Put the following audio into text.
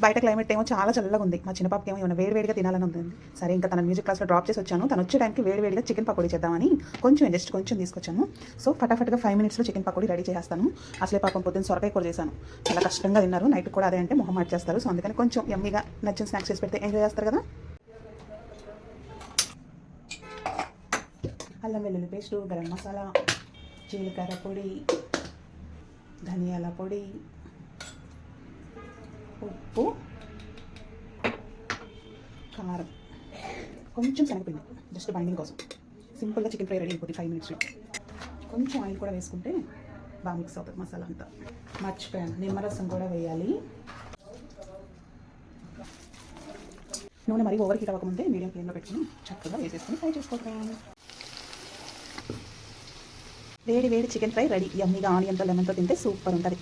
బయట క్లైమేట్ ఏమో చాలా చల్లగా ఉంది. మా చిన్న పాపకి ఏమో ఏమైనా వేడివేడిగా తినాలని ఉంది. సరే ఇంకా తన మ్యూజిక్ క్లాస్లో డ్రాప్ చేసి వచ్చాను. తను వచ్చే టైంకి వేడివేడిగా చికెన్ పకోడీ చేద్దామని జస్ట్ కొంచెం తీసుకొచ్చాను. సో ఫటాఫట్గా 5 minutesలో చికెన్ పకోడీ రెడీ చేస్తాను. అసలే పాపం పొద్దున్న సొరకాయ కూర చేశాను, చాలా కష్టంగా తిన్నారు. నైట్ కూడా అదే అంటే మొహం మార్చేస్తారు. సో అందుకని కొంచెం యమ్మీగా నచ్చిన స్నాక్స్ చేసి పెడితే ఎంజాయ్ చేస్తారు కదా. అల్లం వెల్లుల్లి పేస్టు, గరం మసాలా, జీలకర్ర పొడి, ధనియాల పొడి, ఉప్పు, కారం, కొంచెం శనగపిండి జస్ట్ బైండింగ్ కోసం. సింపుల్గా చికెన్ ఫ్రై రెడీ అయిపోతుంది 5 minutesలో. కొంచెం ఆయిల్ కూడా వేసుకుంటే బాగా మిక్స్ అవుతుంది మసాలా అంతా. మర్చిపోయాను, నిమ్మరసం కూడా వేయాలి. నూనె మరీ ఓవర్ హీట్ అవ్వకముందే మీడియం ఫ్లేమ్లో పెట్టుకుని చక్కగా వేసేసుకుని ఫ్రై చేసుకోవటం. వేడి వేడి చికెన్ ఫ్రై రెడీ. యమ్మీగా ఆనియన్తో లెమన్తో తింటే సూపర్ ఉంటుంది.